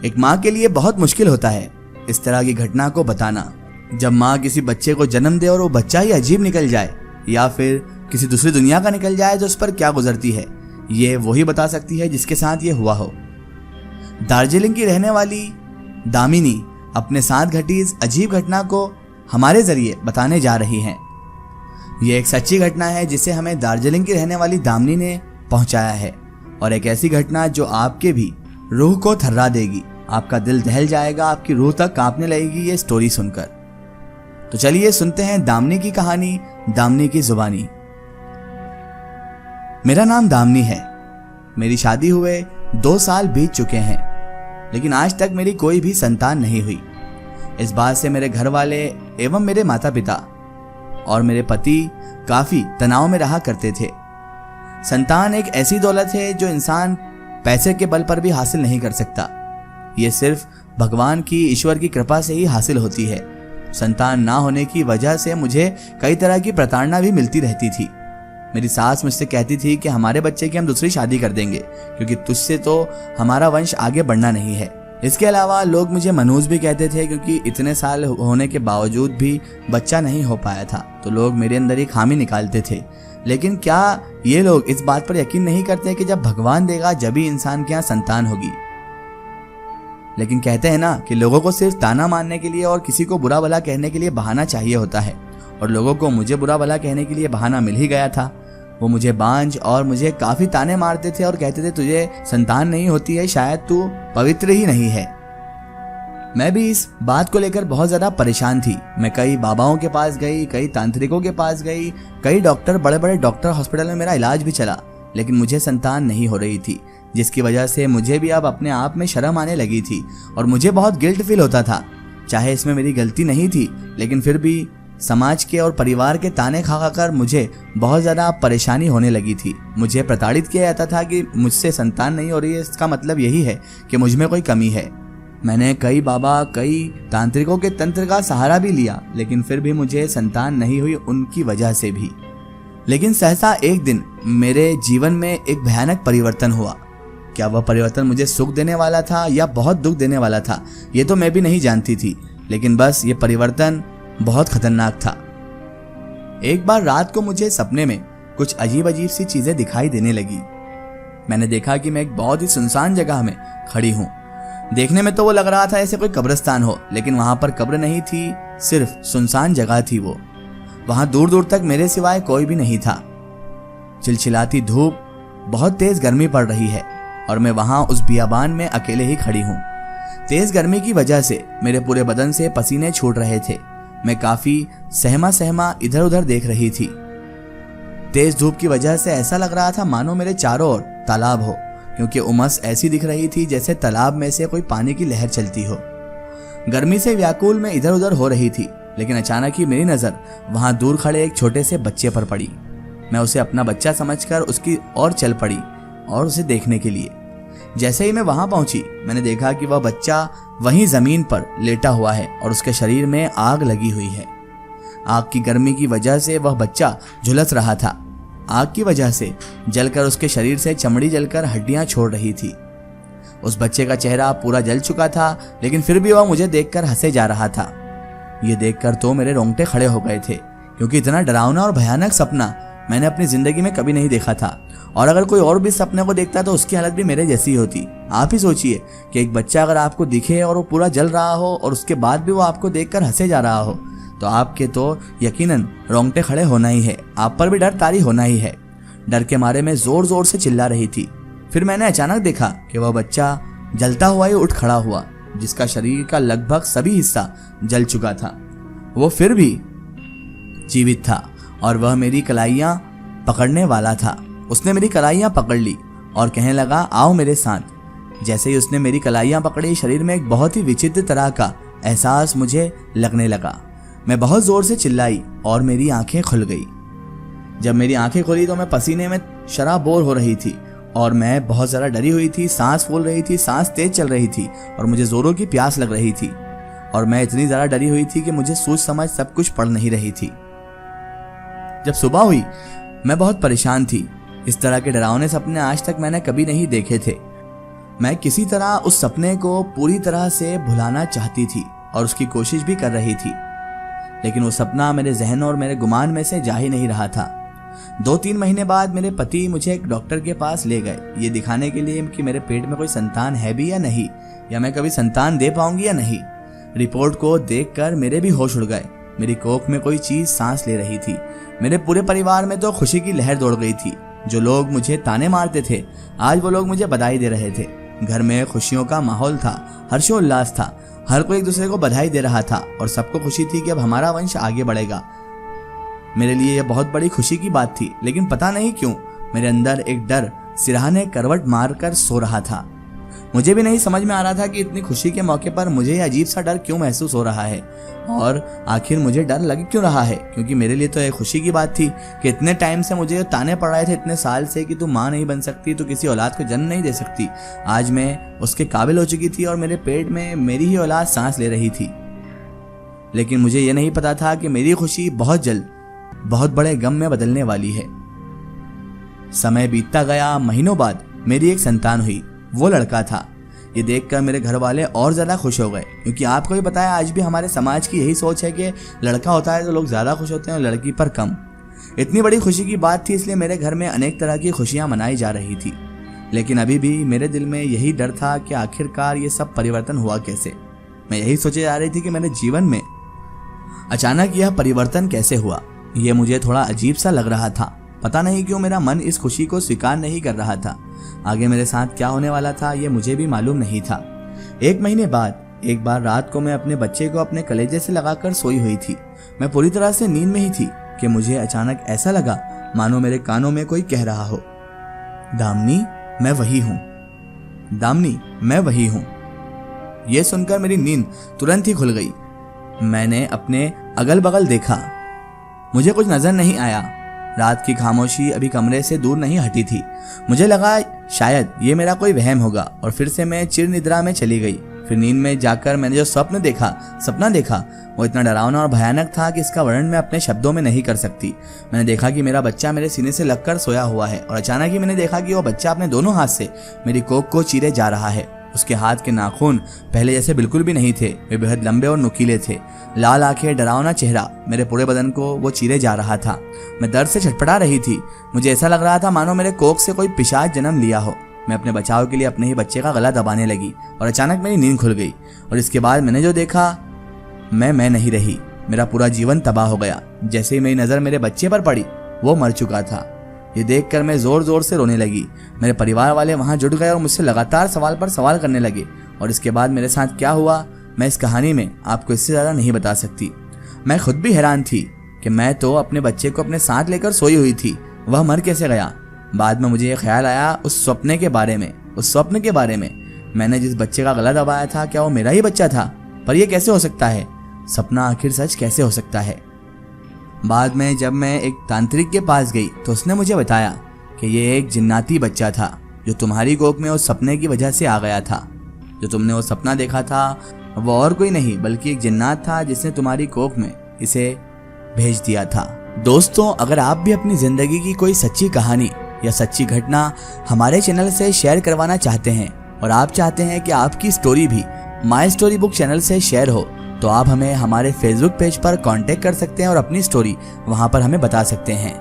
एक माँ के लिए बहुत मुश्किल होता है इस तरह की घटना को बताना। जब माँ किसी बच्चे को जन्म दे और वो बच्चा ही अजीब निकल जाए या फिर किसी दूसरी दुनिया का निकल जाए तो उस पर क्या गुजरती है, ये वही बता सकती है जिसके साथ ये हुआ हो। दार्जिलिंग की रहने वाली दामिनी अपने साथ घटी इस अजीब घटना को हमारे जरिए बताने जा रही हैं। ये एक सच्ची घटना है जिसे हमें दार्जिलिंग की रहने वाली दामिनी ने पहुंचाया है, और एक ऐसी घटना जो आपके भी रूह को थर्रा देगी, आपका दिल दहल जाएगा, आपकी रूह तक कांपने लगेगी ये स्टोरी सुनकर। तो चलिए सुनते हैं दामिनी की कहानी, दामिनी की जुबानी। मेरा नाम दामिनी है। मेरी शादी हुए 2 साल बीत चुके हैं, लेकिन आज तक मेरी कोई भी संतान नहीं हुई। इस बात से मेरे घर वाले एवं मेरे माता पिता और मेरे पति काफी तनाव में रहा करते थे। संतान एक ऐसी दौलत है जो इंसान पैसे के बल पर भी हासिल नहीं कर सकता। ये सिर्फ भगवान की, ईश्वर की कृपा से ही हासिल होती है। संतान ना होने की वजह से मुझे कई तरह की प्रताड़ना भी मिलती रहती थी। मेरी सास मुझसे कहती थी कि हमारे बच्चे की हम दूसरी शादी कर देंगे क्योंकि तुझसे तो हमारा वंश आगे बढ़ना नहीं है। इसके अलावा लोग मुझे मनूज भी कहते थे क्योंकि इतने साल होने के बावजूद भी बच्चा नहीं हो पाया था, तो लोग मेरे अंदर ही खामी निकालते थे। लेकिन क्या ये लोग इस बात पर यकीन नहीं करते कि जब भगवान देगा जब ही इंसान के यहाँ संतान होगी। लेकिन कहते हैं ना कि लोगों को सिर्फ ताना मारने के लिए और किसी को बुरा भला कहने के लिए बहाना चाहिए होता है, और लोगों को मुझे बुरा भला कहने के लिए बहाना मिल ही गया था। वो मुझे बांझ और मुझे काफी ताने मारते थे और कहते थे तुझे संतान नहीं होती है, शायद तू पवित्र ही नहीं है। मैं भी इस बात को लेकर बहुत ज्यादा परेशान थी। मैं कई बाबाओं के पास गई, कई तांत्रिकों के पास गई, कई डॉक्टर, बड़े बड़े डॉक्टर हॉस्पिटल में मेरा इलाज भी चला, लेकिन मुझे संतान नहीं हो रही थी, जिसकी वजह से मुझे भी अब अपने आप में शर्म आने लगी थी और मुझे बहुत गिल्ट फील होता था। चाहे इसमें मेरी गलती नहीं थी, लेकिन फिर भी समाज के और परिवार के ताने खा कर मुझे बहुत ज़्यादा परेशानी होने लगी थी। मुझे प्रताड़ित किया जाता था कि मुझसे संतान नहीं हो रही है, इसका मतलब यही है कि मुझ में कोई कमी है। मैंने कई बाबा, कई तांत्रिकों के तंत्र का सहारा भी लिया, लेकिन फिर भी मुझे संतान नहीं हुई उनकी वजह से भी। लेकिन सहसा एक दिन मेरे जीवन में एक भयानक परिवर्तन हुआ। क्या वह परिवर्तन मुझे सुख देने वाला था या बहुत दुख देने वाला था, ये तो मैं भी नहीं जानती थी, लेकिन बस ये परिवर्तन बहुत खतरनाक था। एक बार रात को मुझे सपने में कुछ अजीब अजीब सी चीजें दिखाई देने लगी। मैंने देखा कि मैं एक बहुत ही सुनसान जगह में खड़ी हूँ। देखने में तो वो लग रहा था ऐसे कोई कब्रिस्तान हो, लेकिन वहां पर कब्र नहीं थी, सिर्फ सुनसान जगह थी वो। वहां दूर दूर तक मेरे सिवाय कोई भी नहीं था। चिलचिलाती धूप, बहुत तेज गर्मी पड़ रही है और मैं वहां उस बियाबान में अकेले ही खड़ी हूँ। तेज गर्मी की वजह से मेरे पूरे बदन से पसीने छूट रहे थे। मैं काफी सहमा सहमा इधर उधर देख रही थी। तेज धूप की वजह से ऐसा लग रहा था मानो मेरे चारों ओर तालाब हो, क्योंकि उमस ऐसी दिख रही थी जैसे तालाब में से कोई पानी की लहर चलती हो। गर्मी से व्याकुल मैं इधर उधर हो रही थी, लेकिन अचानक ही मेरी नजर वहां दूर खड़े एक छोटे से बच्चे पर पड़ी। मैं उसे अपना बच्चा समझकर उसकी ओर चल पड़ी और उसे देखने के लिए। जैसे ही मैं वहां पहुंची, मैंने देखा कि वह बच्चा वहीं जमीन पर लेटा हुआ है और उसके शरीर में आग लगी हुई है। आग की गर्मी की वजह से वह बच्चा झुलस रहा था। आग की वजह से जलकर उसके शरीर से चमड़ी जलकर हड्डियां छोड़ रही थी। उस बच्चे का चेहरा पूरा जल चुका था, लेकिन फिर भी वह मुझे देखकर हंसे जा रहा था। ये देखकर तो मेरे रोंगटे खड़े हो गए थे, क्योंकि इतना डरावना और भयानक सपना मैंने अपनी जिंदगी में कभी नहीं देखा था। और अगर कोई और भी सपने को देखता तो उसकी हालत भी मेरे जैसी होती। आप ही सोचिए कि एक बच्चा अगर आपको दिखे और वो पूरा जल रहा हो और उसके बाद भी वो आपको देखकर हंसे जा रहा हो, तो आपके तो यकीनन रोंगटे खड़े होना ही है, आप पर भी डर तारी होना ही है। डर के मारे मैं जोर जोर से चिल्ला रही थी। फिर मैंने अचानक देखा कि वह बच्चा जलता हुआ ही उठ खड़ा हुआ, जिसका शरीर का लगभग सभी हिस्सा जल चुका था। वो फिर भी जीवित था और वह मेरी कलाइयां पकड़ने वाला था। उसने मेरी कलाइयां पकड़ ली और कहने लगा, आओ मेरे साथ। जैसे ही उसने मेरी कलाइयां पकड़ी, शरीर में एक बहुत ही विचित्र तरह का एहसास मुझे लगने लगा। मैं बहुत जोर से चिल्लाई और मेरी आंखें खुल गई। जब मेरी आंखें खुली तो मैं पसीने में शराबोर हो रही थी और मैं बहुत ज़्यादा डरी हुई थी। सांस फूल रही थी, सांस तेज चल रही थी और मुझे जोरों की प्यास लग रही थी। और मैं इतनी ज़्यादा डरी हुई थी कि मुझे सोच समझ सब कुछ पड़ नहीं रही थी। जब सुबह हुई, मैं बहुत परेशान थी। इस तरह के डरावने सपने आज तक मैंने कभी नहीं देखे थे। मैं किसी तरह उस सपने को पूरी तरह से भुलाना चाहती थी और उसकी कोशिश भी कर रही थी, लेकिन वो सपना मेरे जहन और मेरे गुमान में से जा ही नहीं रहा था। 2-3 महीने बाद मेरे पति मुझे एक डॉक्टर के पास ले गए, ये दिखाने के लिए कि मेरे पेट में कोई संतान है भी या नहीं, या मैं कभी संतान दे पाऊंगी या नहीं। रिपोर्ट को देखकर मेरे भी होश उड़ गए। मेरी कोख में कोई चीज सांस ले रही थी। मेरे पूरे परिवार में तो खुशी की लहर दौड़ गई थी। जो लोग मुझे ताने मारते थे, आज वो लोग मुझे बधाई दे रहे थे। घर में खुशियों का माहौल था, हर्षोल्लास था। हर कोई एक दूसरे को बधाई दे रहा था और सबको खुशी थी कि अब हमारा वंश आगे बढ़ेगा। मेरे लिए यह बहुत बड़ी खुशी की बात थी, लेकिन पता नहीं क्यों मेरे अंदर एक डर सिरहाने करवट मारकर सो रहा था। मुझे भी नहीं समझ में आ रहा था कि इतनी खुशी के मौके पर मुझे यह अजीब सा डर क्यों महसूस हो रहा है, और आखिर मुझे डर लग क्यों रहा है, क्योंकि मेरे लिए तो एक खुशी की बात थी कि इतने टाइम से मुझे ताने पड़ रहे थे, इतने साल से, कि तू माँ नहीं बन सकती, तू किसी औलाद को जन्म नहीं दे सकती। आज मैं उसके काबिल हो चुकी थी और मेरे पेट में मेरी ही औलाद सांस ले रही थी। लेकिन मुझे यह नहीं पता था कि मेरी खुशी बहुत जल्द बहुत बड़े गम में बदलने वाली है। समय बीतता गया। महीनों बाद मेरी एक संतान हुई। वो लड़का था। ये देखकर मेरे घर वाले और ज़्यादा खुश हो गए, क्योंकि आपको भी पता है आज भी हमारे समाज की यही सोच है कि लड़का होता है तो लोग ज़्यादा खुश होते हैं और लड़की पर कम। इतनी बड़ी खुशी की बात थी, इसलिए मेरे घर में अनेक तरह की खुशियाँ मनाई जा रही थी। लेकिन अभी भी मेरे दिल में यही डर था कि आखिरकार ये सब परिवर्तन हुआ कैसे। मैं यही सोचे जा रही थी कि मेरे जीवन में अचानक यह परिवर्तन कैसे हुआ। ये मुझे थोड़ा अजीब सा लग रहा था। पता नहीं क्यों मेरा मन इस खुशी को स्वीकार नहीं कर रहा था। आगे मेरे साथ क्या होने वाला था ये मुझे भी मालूम नहीं था। 1 महीने बाद एक बार रात को मैं अपने बच्चे को अपने कलेजे से लगाकर सोई हुई थी। मैं पूरी तरह से नींद में ही थी कि मुझे अचानक ऐसा लगा मानो मेरे कानों में कोई कह रहा हो, दामिनी मैं वही हूँ, दामिनी मैं वही हूँ। यह सुनकर मेरी नींद तुरंत ही खुल गई। मैंने अपने अगल बगल देखा, मुझे कुछ नजर नहीं आया। रात की खामोशी अभी कमरे से दूर नहीं हटी थी। मुझे लगा शायद ये मेरा कोई वहम होगा और फिर से मैं चिर निद्रा में चली गई। फिर नींद में जाकर मैंने जो सपना देखा वो इतना डरावना और भयानक था कि इसका वर्णन मैं अपने शब्दों में नहीं कर सकती। मैंने देखा कि मेरा बच्चा मेरे सीने से लगकर सोया हुआ है और अचानक ही मैंने देखा कि वो बच्चा अपने दोनों हाथ से मेरी कोख को चीरे जा रहा है। उसके हाथ के नाखून पहले जैसे बिल्कुल भी नहीं थे, वे बेहद लंबे और नुकीले थे। लाल आंखें, डरावना चेहरा, मेरे पूरे बदन को वो चीरे जा रहा था। मैं दर्द से छटपटा रही थी। मुझे ऐसा लग रहा था मानो मेरे कोख से कोई पिशाच जन्म लिया हो। मैं अपने बचाव के लिए अपने ही बच्चे का गला दबाने लगी और अचानक मेरी नींद खुल गई। और इसके बाद मैंने जो देखा, मैं नहीं रही। मेरा पूरा जीवन तबाह हो गया। जैसे ही मेरी नजर मेरे बच्चे पर पड़ी, वो मर चुका था। ये देखकर मैं जोर जोर से रोने लगी। मेरे परिवार वाले वहां जुट गए और मुझसे लगातार सवाल पर सवाल करने लगे। और इसके बाद मेरे साथ क्या हुआ मैं इस कहानी में आपको इससे ज्यादा नहीं बता सकती। मैं खुद भी हैरान थी कि मैं तो अपने बच्चे को अपने साथ लेकर सोई हुई थी, वह मर कैसे गया। बाद में मुझे यह ख्याल आया उस स्वप्न के बारे में। मैंने जिस बच्चे का गला दबाया था, क्या वो मेरा ही बच्चा था? पर यह कैसे हो सकता है? सपना आखिर सच कैसे हो सकता है? बाद में जब मैं एक तांत्रिक के पास गई तो उसने मुझे बताया कि ये एक जिन्नाती बच्चा था जो तुम्हारी कोख में उस सपने की वजह से आ गया था। जो तुमने वो सपना देखा था वो और कोई नहीं बल्कि एक जिन्नात था जिसने तुम्हारी कोख में इसे भेज दिया था। दोस्तों, अगर आप भी अपनी जिंदगी की कोई सच्ची कहानी या सच्ची घटना हमारे चैनल से शेयर करवाना चाहते हैं और आप चाहते हैं कि आपकी स्टोरी भी माय स्टोरी बुक चैनल से शेयर हो, तो आप हमें हमारे फेसबुक पेज पर कांटेक्ट कर सकते हैं और अपनी स्टोरी वहां पर हमें बता सकते हैं।